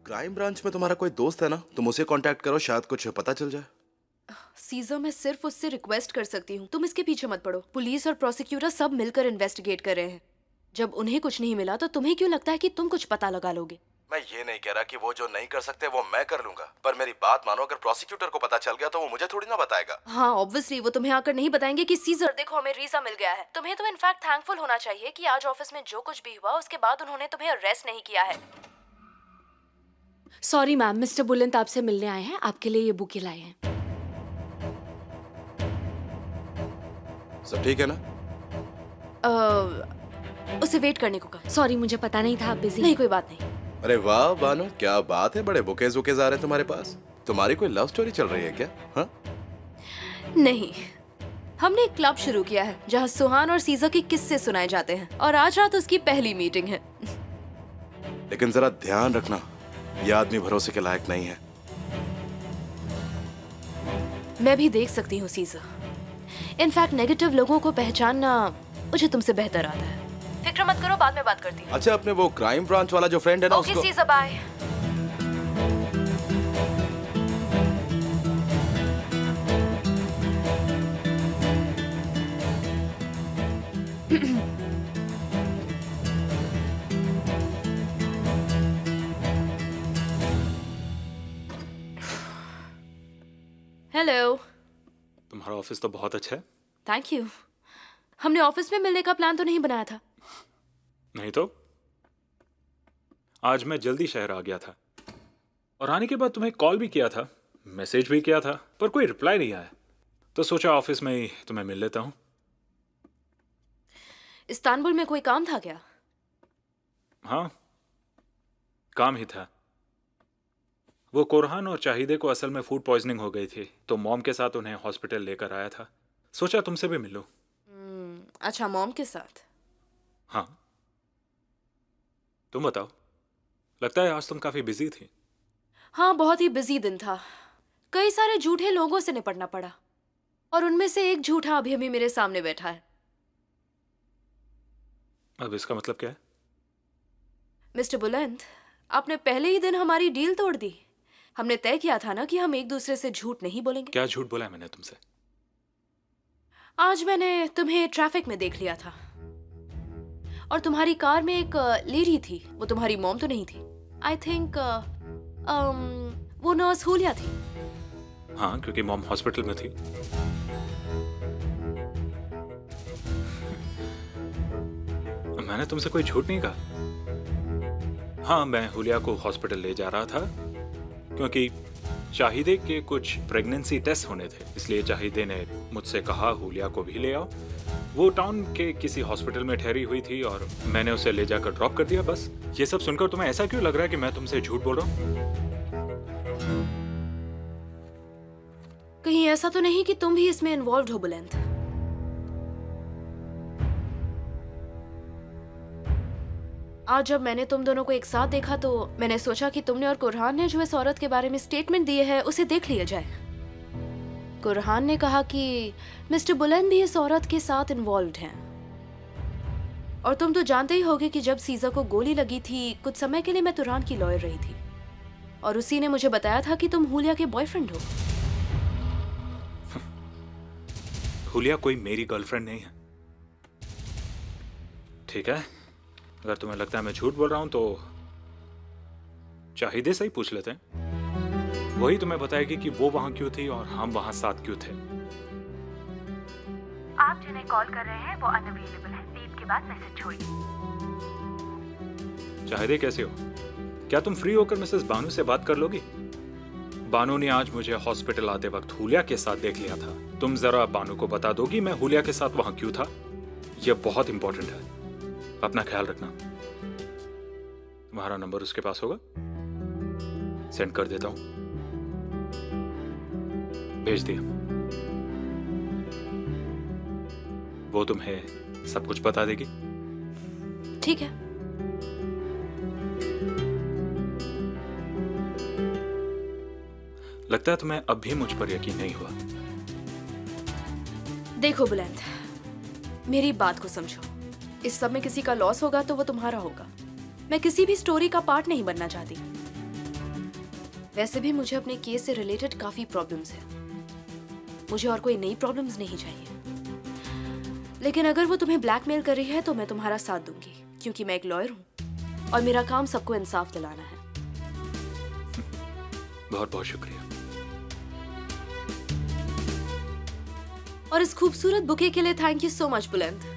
Crime branch में तुम्हारा कोई दोस्त है ना, तुम उसे कांटेक्ट करो, शायद कुछ पता चल जाए। सीजर, मैं सिर्फ उससे रिक्वेस्ट कर सकती हूँ, तुम इसके पीछे मत पड़ो। पुलिस और प्रोसिक्यूटर सब मिलकर इन्वेस्टिगेट कर रहे हैं। जब उन्हें कुछ नहीं मिला तो तुम्हें क्यों लगता है कि तुम कुछ पता लगा लोगे? मैं ये नहीं कह रहा कि वो जो नहीं कर सकते वो मैं कर लूंगा, पर मेरी बात मानो, अगर प्रोसिक्यूटर को पता चल गया तो वो मुझे थोड़ी ना बताएगा। हाँ, ऑब्वियसली वो तुम्हें आकर नहीं बताएंगे कि सीजर देखो हमें वीजा मिल गया है। तुम्हें तो इनफैक्ट थैंकफुल होना चाहिए कि आज ऑफिस में जो कुछ भी हुआ उसके बाद उन्होंने तुम्हें अरेस्ट नहीं किया है। सॉरी मैम, मिस्टर बुलंद आपसे मिलने आए हैं, आपके लिए ये बुके लाए हैं। सब ठीक है ना? उसे वेट करने को कहा। सॉरी, मुझे पता नहीं था आप बिजी नहीं, कोई बात नहीं। अरे वाह बानो, क्या बात है, बड़े बुकेज वुकेज आ रहे हैं तुम्हारे पास। तुम्हारी कोई लव स्टोरी चल रही है क्या? हाँ? नहीं, हमने एक क्लब शुरू किया है जहाँ सुहान और सीजर के किस्से सुनाए जाते हैं और आज रात उसकी पहली मीटिंग है। लेकिन जरा ध्यान रखना, ये आदमी भरोसे के लायक नहीं है। मैं भी देख सकती हूँ सीजर। इनफैक्ट नेगेटिव लोगों को पहचानना मुझे तुमसे बेहतर आता है। फिक्र मत करो, बाद में बात करती हूँ। अच्छा, अपने वो क्राइम ब्रांच वाला जो फ्रेंड है ना, ओके उसको सीजर, बाय। हेलो। तुम्हारा ऑफिस तो बहुत अच्छा है। Thank you. हमने ऑफिस में मिलने का प्लान तो नहीं बनाया था। नहीं तो आज मैं जल्दी शहर आ गया था और आने के बाद तुम्हें कॉल भी किया था, मैसेज भी किया था, पर कोई रिप्लाई नहीं आया, तो सोचा ऑफिस में ही तुम्हें मिल लेता हूँ। इस्तांबुल में कोई काम था क्या? हाँ, काम ही था। वो कोरहान और चाहिदे को असल में फूड पॉइजनिंग हो गई थी, तो मॉम के साथ उन्हें हॉस्पिटल लेकर आया था। सोचा तुमसे भी मिलूं। अच्छा, मॉम के साथ। हाँ, तुम बताओ, लगता है आज तुम काफी बिजी थी। हाँ, बहुत ही बिजी दिन था। कई सारे झूठे लोगों से निपटना पड़ा और उनमें से एक झूठा अभी अभी मेरे सामने बैठा है। अब इसका मतलब क्या है? मिस्टर बुलंद, आपने पहले ही दिन हमारी डील तोड़ दी। हमने तय किया था ना कि हम एक दूसरे से झूठ नहीं बोलेंगे। क्या झूठ बोला है मैंने तुमसे? आज मैंने तुम्हें ट्रैफिक में देख लिया था और तुम्हारी कार में एक लेडी थी। वो तुम्हारी मॉम तो नहीं थी। आई थिंक वो नर्स हुलिया थी। हाँ, क्योंकि मॉम हॉस्पिटल में थी। मैंने तुमसे कोई झूठ नहीं कहा। हाँ, मैं हुलिया को हॉस्पिटल ले जा रहा था क्योंकि चाहिदे के कुछ प्रेगनेंसी टेस्ट होने थे, इसलिए चाहिदे ने मुझसे कहा हुलिया को भी ले आओ। वो टाउन के किसी हॉस्पिटल में ठहरी हुई थी और मैंने उसे ले जाकर ड्रॉप कर दिया, बस। ये सब सुनकर तुम्हें ऐसा क्यों लग रहा है कि मैं तुमसे झूठ बोल रहा हूँ? कहीं ऐसा तो नहीं कि तुम भी इसमें इन्वॉल्व हो बुलंद? आज जब मैंने तुम दोनों को एक साथ देखा तो मैंने सोचा कि तुमने और कुरहान ने जो इस औरत के बारे में स्टेटमेंट दिए है उसे देख लिया जाए। कुरहान ने कहा कि मिस्टर बुलंद भी इस औरत के साथ इन्वॉल्व्ड हैं। और तुम तो जानते ही होगे कि जब सीजर को गोली लगी थी कुछ समय के लिए मैं तुरान की लॉयर रही थी और उसी ने मुझे बताया था कि तुम हुलिया के बॉयफ्रेंड हो। हुलिया कोई मेरी गर्लफ्रेंड नहीं है, ठीक है? अगर तुम्हें लगता है मैं झूठ बोल रहा हूं तो चाहिदे से ही पूछ लेते हैं। वही तुम्हें बताएगी कि वो वहां क्यों थी और हम वहां साथ क्यों थे। आप जिन्हें कॉल कर रहे हैं वो अनअवेलेबल है। बीप के बाद मैसेज छोड़िए। चाहिदे, कैसे हो? क्या तुम फ्री होकर मिसेस बानू से बात कर लोगी? बानू ने आज मुझे हॉस्पिटल आते वक्त हुलिया के साथ देख लिया था। तुम जरा बानू को बता दोगी मैं हुलिया के साथ वहां क्यों था? यह बहुत इंपॉर्टेंट है, अपना ख्याल रखना। तुम्हारा नंबर उसके पास होगा? सेंड कर देता हूं। भेज दिया। वो तुम्हें सब कुछ बता देगी। ठीक है। लगता है तुम्हें अब भी मुझ पर यकीन नहीं हुआ। देखो बुलंद, मेरी बात को समझो। इस सब में किसी का लॉस होगा तो वो तुम्हारा होगा। मैं किसी भी स्टोरी का पार्ट नहीं बनना चाहती। वैसे भी मुझे अपने केस से रिलेटेड काफी प्रॉब्लम्स है। मुझे और कोई नई प्रॉब्लम्स नहीं चाहिए। लेकिन अगर वो तुम्हें ब्लैकमेल कर रही है तो मैं तुम्हारा साथ दूंगी, क्योंकि मैं एक लॉयर हूँ और मेरा काम सबको इंसाफ दिलाना है। बहुत बहुत शुक्रिया। और इस खूबसूरत बुके के लिए थैंक यू सो मच बुलंद।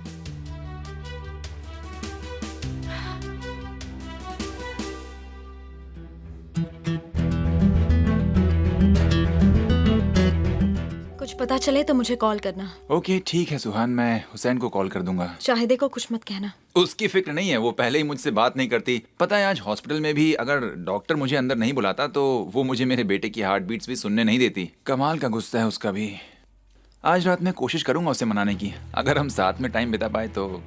कुछ पता चले तो मुझे कॉल करना। ओके ठीक है सुहान, मैं हुसैन को कॉल कर दूंगा। शाहिदे को कुछ मत कहना। उसकी फिक्र नहीं है, वो पहले ही मुझसे बात नहीं करती। पता है आज हॉस्पिटल में भी अगर डॉक्टर मुझे अंदर नहीं बुलाता तो वो मुझे मेरे बेटे की हार्ट बीट्स भी सुनने नहीं देती। कमाल का गुस्सा है उसका भी। आज रात मैं कोशिश करूंगा उसे मनाने की, अगर हम साथ में टाइम बिता पाए तो।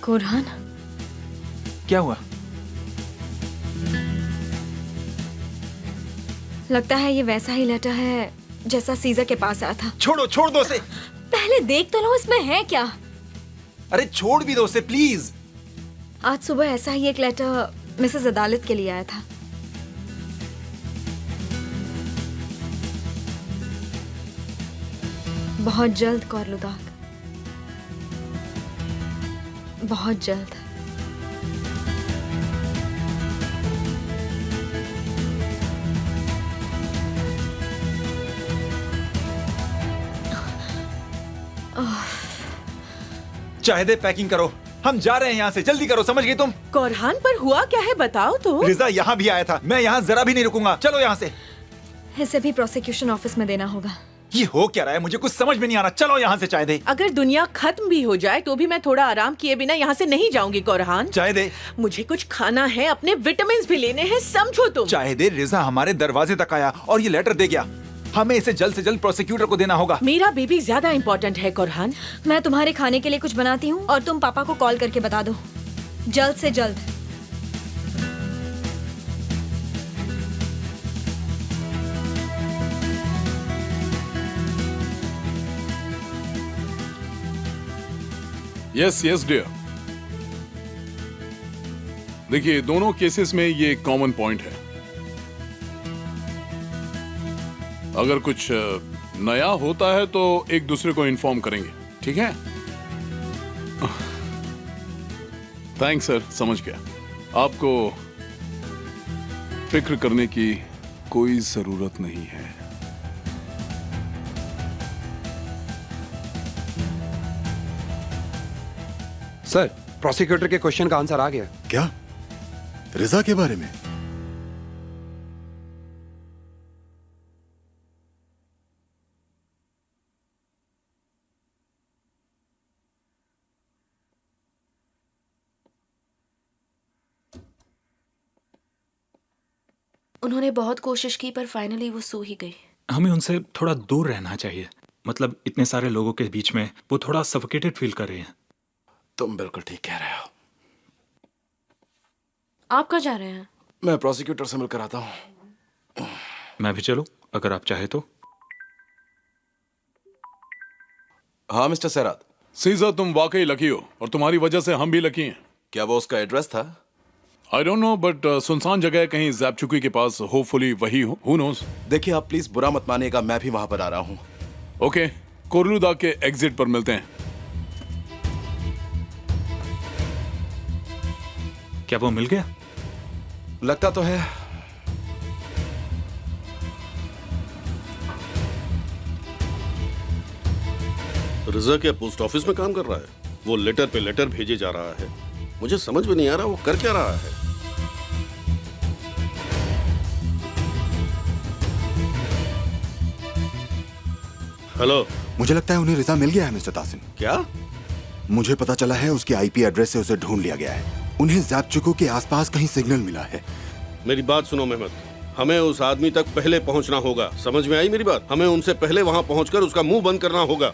कुरहान, क्या हुआ? लगता है ये वैसा ही लेटर है जैसा सीजर के पास आया था। छोड़ो, छोड़ दो उसे। पहले देख तो लो इसमें है क्या। अरे छोड़ भी दो उसे प्लीज। आज सुबह ऐसा ही एक लेटर मिसेस अदालत के लिए आया था। बहुत जल्द कौरलुदाग, बहुत जल्द। चाहे पैकिंग करो, हम जा रहे हैं यहाँ से, जल्दी करो, समझ गई तुम? कोरहान पर हुआ क्या है बताओ तो। रिजा यहाँ भी आया था, मैं यहाँ जरा भी नहीं रुकूंगा, चलो यहाँ से। इसे भी प्रोसिक्यूशन ऑफिस में देना होगा। ये हो क्या रहा है, मुझे कुछ समझ में नहीं आ रहा। चलो यहाँ से चाहे दे। अगर दुनिया खत्म भी हो जाए तो भी मैं थोड़ा आराम किए बिना यहाँ से नहीं जाऊंगी कोरहान। चाहे दे। मुझे कुछ खाना है, अपने विटामिन भी लेने हैं, समझो तुम। चाहे दे। रिजा हमारे दरवाजे तक आया और ये लेटर दे गया। हमें इसे जल्द से जल्द प्रोसिक्यूटर को देना होगा। मेरा बेबी ज्यादा इम्पोर्टेंट है कोरहान। मैं तुम्हारे खाने के लिए कुछ बनाती हूँ और तुम पापा को कॉल करके बता दो, जल्द से जल्द। Yes yes dear. देखिए दोनों केसेस में ये कॉमन पॉइंट है। अगर कुछ नया होता है तो एक दूसरे को इन्फॉर्म करेंगे, ठीक है? थैंक्स सर, समझ गया। आपको फिक्र करने की कोई जरूरत नहीं है। सर, प्रोसिक्यूटर के क्वेश्चन का आंसर आ गया। क्या? रिजा के बारे में? उन्होंने बहुत कोशिश की पर फाइनली वो सो ही गई। हमें उनसे थोड़ा दूर रहना चाहिए। मतलब इतने सारे लोगों के बीच में वो थोड़ा सफोकेटेड फील कर रही हैं। तुम बिल्कुल ठीक कह रहे हो। आप कहाँ जा रहे हैं? मैं प्रोसिक्यूटर से मिलकर आता हूँ। मैं भी चलूं अगर आप चाहे तो। हाँ मिस्टर सैरात। सीजर, तुम वाकई लकी हो और तुम्हारी वजह से हम भी लकी हैं। क्या वो उसका एड्रेस था? आई डोंट नो, बट सुनसान जगह कहीं ज़ैपचुकी के पास, होपफुली वही हो। Who knows? देखिए आप प्लीज बुरा मत मानिएगा, मैं भी वहां पर आ रहा हूँ। ओके, कोरलुदा के एग्जिट पर मिलते हैं। क्या वो मिल गया? लगता तो है। रिजा क्या पोस्ट ऑफिस में काम कर रहा है? वो लेटर पे लेटर भेजे जा रहा है। मुझे समझ में नहीं आ रहा वो कर क्या रहा है। हेलो। मुझे लगता है उन्हें रिजा मिल गया है मिस्टर तासिन। क्या? मुझे पता चला है उसके आईपी एड्रेस से उसे ढूंढ लिया गया है। उन्हें ज़ैपचुकू के आसपास कहीं सिग्नल मिला है। मेरी बात सुनो मेहमद, हमें उस आदमी तक पहले पहुंचना होगा। समझ में आई मेरी बात? हमें उनसे पहले वहां पहुंचकर उसका मुंह बंद करना होगा।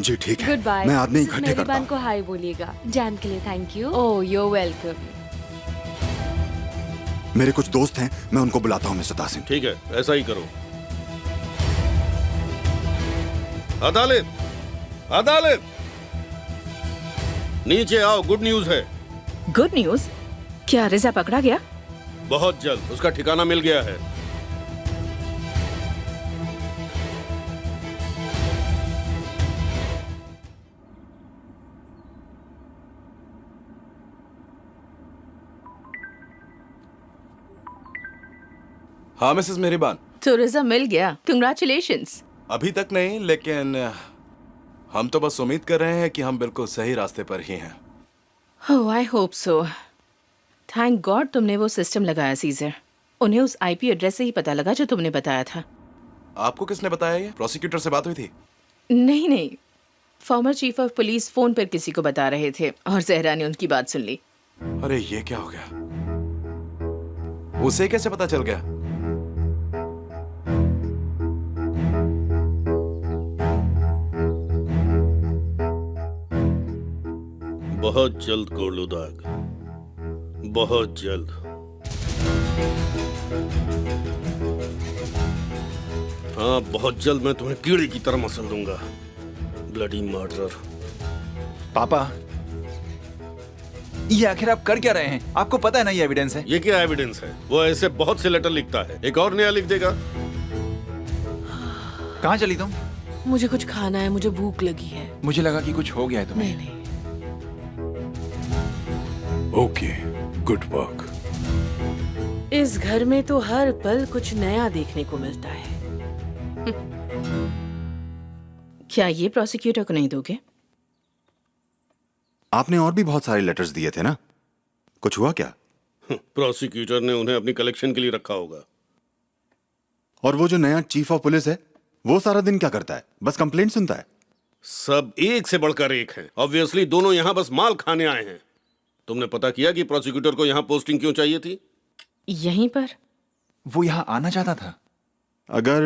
जी ठीक है। Goodbye. मैं आदमी इकट्ठे करता हूं। को हाय बोलिएगा। जैम के लिए thank you. Oh you welcome. मेरे कुछ दोस्त हैं, मैं उनको बुलाता हूँ मिस्टर तासिन। ठीक है, ऐसा ही करो। अदालत अदालत नीचे आओ, गुड न्यूज है। Good news? क्या रिजा पकड़ा गया? बहुत जल्द उसका ठिकाना मिल गया है। हाँ मिसेस मेहरबान। तो रिजा मिल गया, कंग्रेचुलेशंस। अभी तक नहीं, लेकिन हम तो बस उम्मीद कर रहे हैं कि हम बिल्कुल सही रास्ते पर ही हैं। Oh I hope so. Thank God तुमने वो सिस्टम लगाया सीजर। उन्हें उस आईपी एड्रेस से ही पता लगा जो तुमने बताया था। आपको किसने बताया ये? प्रोसिक्यूटर से बात हुई थी? नहीं नहीं, former chief of police phone पर किसी को बता रहे थे और जहरा ने उनकी बात सुन ली। अरे ये क्या हो गया? उसे कैसे पता चल गया? बहुत जल्द गोलूदाग, बहुत जल्द। हाँ बहुत जल्द मैं तुम्हें कीड़े की तरह मसल दूंगा। Bloody murderer. पापा, ये आखिर आप कर क्या रहे हैं? आपको पता है ना ये एविडेंस है। ये क्या एविडेंस है? वो ऐसे बहुत से लेटर लिखता है, एक और नया लिख देगा। कहाँ चली तुम? मुझे कुछ खाना है, मुझे भूख लगी है। मुझे लगा कि कुछ हो गया है तुम्हें। नहीं नहीं। Okay, good work. इस घर में तो हर पल कुछ नया देखने को मिलता है। क्या ये प्रोसिक्यूटर को नहीं दोगे? आपने और भी बहुत सारे लेटर्स दिए थे ना, कुछ हुआ क्या? प्रोसिक्यूटर ने उन्हें अपनी कलेक्शन के लिए रखा होगा। और वो जो नया चीफ ऑफ पुलिस है, वो सारा दिन क्या करता है? बस कंप्लेंट सुनता है। सब एक से बढ़कर एक है। ऑब्वियसली दोनों यहाँ बस माल खाने आए हैं। तुमने पता किया कि प्रोसिक्यूटर को यहाँ पोस्टिंग क्यों चाहिए थी? यहीं पर वो यहाँ आना चाहता था। अगर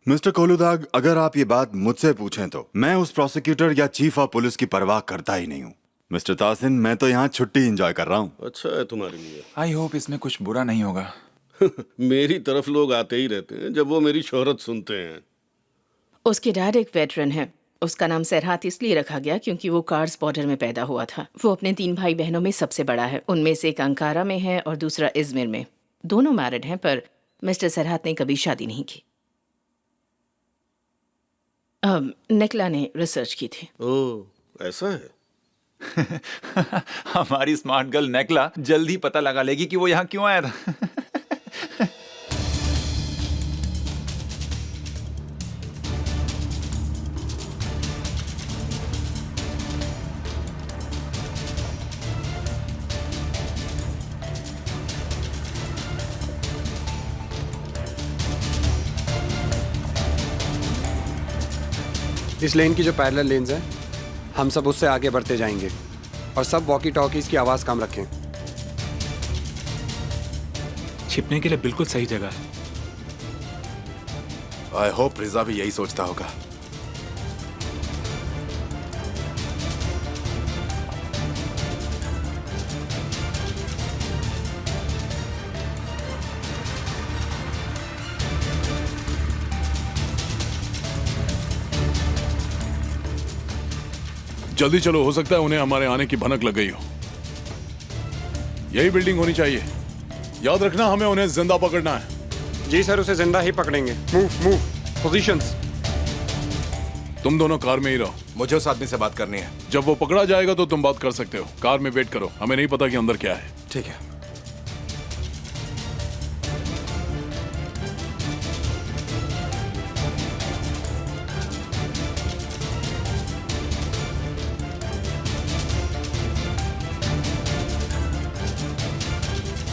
मिस्टर कोलूदाग, अगर आप ये बात मुझसे पूछें तो मैं उस प्रोसिक्यूटर या चीफ ऑफ पुलिस की परवाह करता ही नहीं हूँ। मिस्टर तासिन, मैं तो यहाँ छुट्टी एंजॉय कर रहा हूँ। अच्छा है तुम्हारे लिए। आई होप इसमें कुछ बुरा नहीं होगा। मेरी तरफ लोग आते ही रहते हैं जब वो मेरी शोहरत सुनते हैं। उसके डैड एक वेटरन है। उसका नाम सरहात इसलिए रखा गया क्योंकि वो कार्स बॉर्डर में पैदा हुआ था। वो अपने 3 भाई बहनों में सबसे बड़ा है। उनमें से एक अंकारा में है और दूसरा इजमिर में। दोनों मैरिड हैं, पर मिस्टर सरहात ने कभी शादी नहीं की। निकला ने रिसर्च की थी। ओह, ऐसा है। हमारी स्मार्ट गर्ल नेकला जल्दी पता लगा लेगी कि वो यहाँ क्यों आया था। इस लेन की जो पैरेलल लेन्स हैं, हम सब उससे आगे बढ़ते जाएंगे और सब वॉकी टॉकीज की आवाज़ कम रखें। छिपने के लिए बिल्कुल सही जगह है। आई होप रिजा भी यही सोचता होगा। जल्दी चलो, हो सकता है उन्हें हमारे आने की भनक लग गई हो। यही बिल्डिंग होनी चाहिए। याद रखना, हमें उन्हें जिंदा पकड़ना है। जी सर, उसे जिंदा ही पकड़ेंगे। Move positions. तुम दोनों कार में ही रहो। मुझे उस आदमी से बात करनी है। जब वो पकड़ा जाएगा तो तुम बात कर सकते हो। कार में वेट करो, हमें नहीं पता कि अंदर क्या है। ठीक है।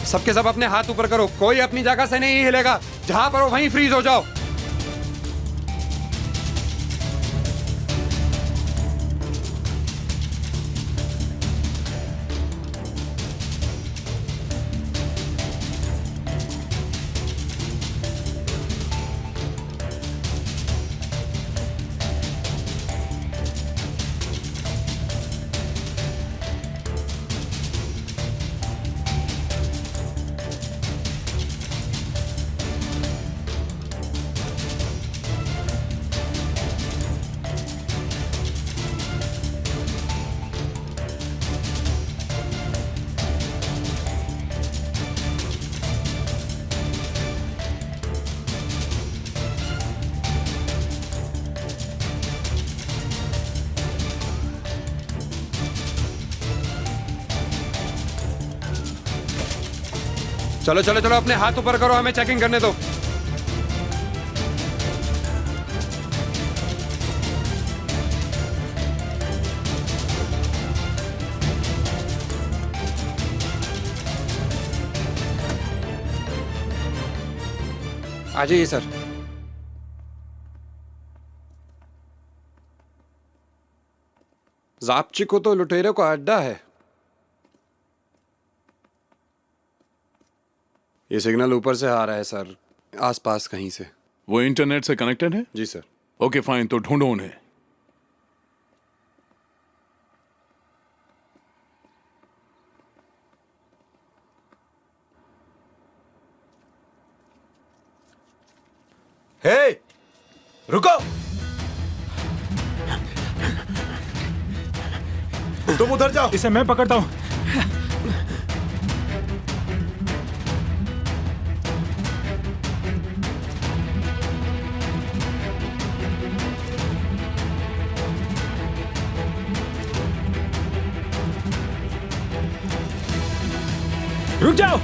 सबके सब अपने हाथ ऊपर करो, कोई अपनी जगह से नहीं हिलेगा। जहां पर हो वहीं फ्रीज हो जाओ। चलो चलो चलो, अपने हाथ ऊपर करो, हमें चेकिंग करने दो। आ जाइए सर। जापची को तो लुटेरे को अड्डा है। ये सिग्नल ऊपर से आ रहा है सर, आसपास कहीं से। वो इंटरनेट से कनेक्टेड है? जी सर। ओके फाइन, तो ढूंढो उन्हें। हे, रुको। तुम उधर जाओ। इसे मैं पकड़ता हूं। रुक जाओ।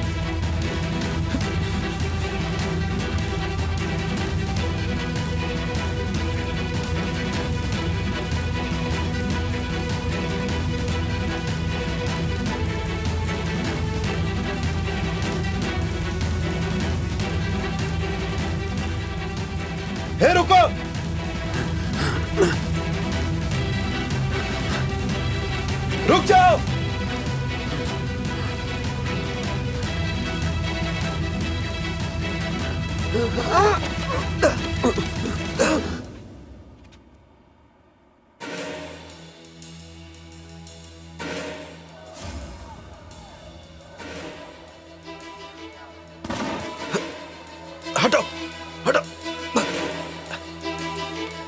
हे, रुको। रुक जाओ। हटो, हटो।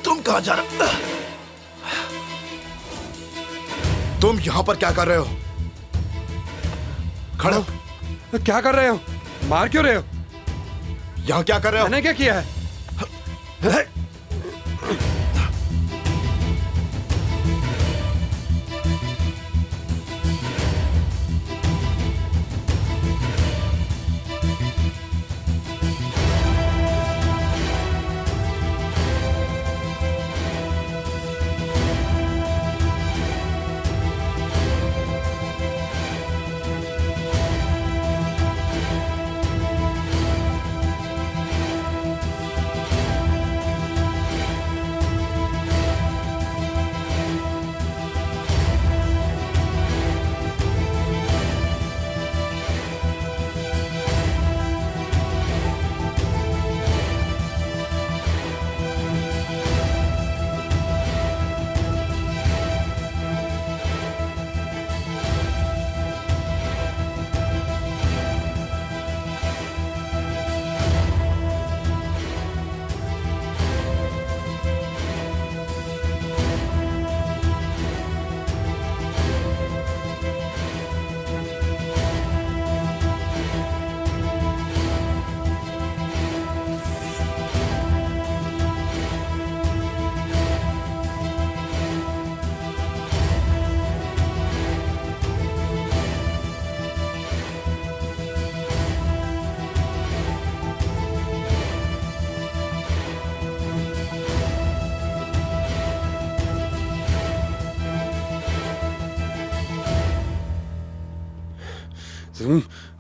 तुम कहां जा रहे? तुम यहां पर क्या कर रहे हो? खड़े हो। क्या कर रहे हो? मार क्यों रहे हो? यहां क्या कर रहे हो? मैंने क्या किया है?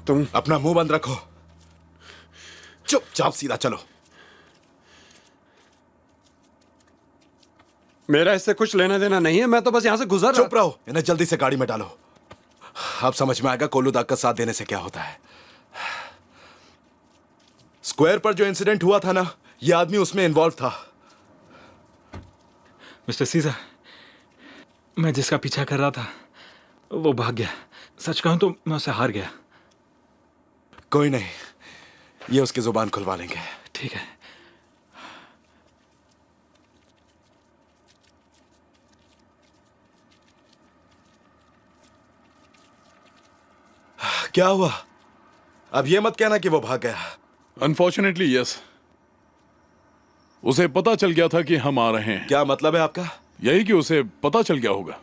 तुम अपना मुंह बंद रखो। चुपचाप सीधा चलो। मेरा इससे कुछ लेना देना नहीं है, मैं तो बस यहां से गुजर रहा। चुप रहो। इन्हें जल्दी से गाड़ी में डालो। अब समझ में आएगा कोलूदाग का साथ देने से क्या होता है। स्क्वायर पर जो इंसिडेंट हुआ था ना, ये आदमी उसमें इन्वॉल्व था। मिस्टर सीज़र, मैं जिसका पीछा कर रहा था वो भाग गया। सच कहूं तो मैं उससे हार गया। कोई नहीं, ये उसकी जुबान खुलवा लेंगे। ठीक है। क्या हुआ? अब ये मत कहना कि वो भाग गया। Unfortunately yes. उसे पता चल गया था कि हम आ रहे हैं। क्या मतलब है आपका? यही कि उसे पता चल गया होगा।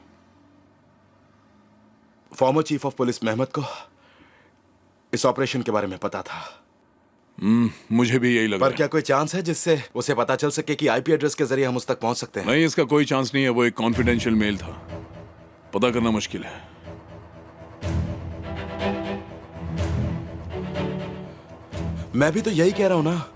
फॉर्मर चीफ ऑफ पुलिस मेहमत को इस ऑपरेशन के बारे में पता था। मुझे भी यही लगा। पर क्या कोई चांस है जिससे उसे पता चल सके कि आईपी एड्रेस के जरिए हम उस तक पहुंच सकते हैं? नहीं, इसका कोई चांस नहीं है। वो एक कॉन्फिडेंशियल मेल था, पता करना मुश्किल है। मैं भी तो यही कह रहा हूं ना।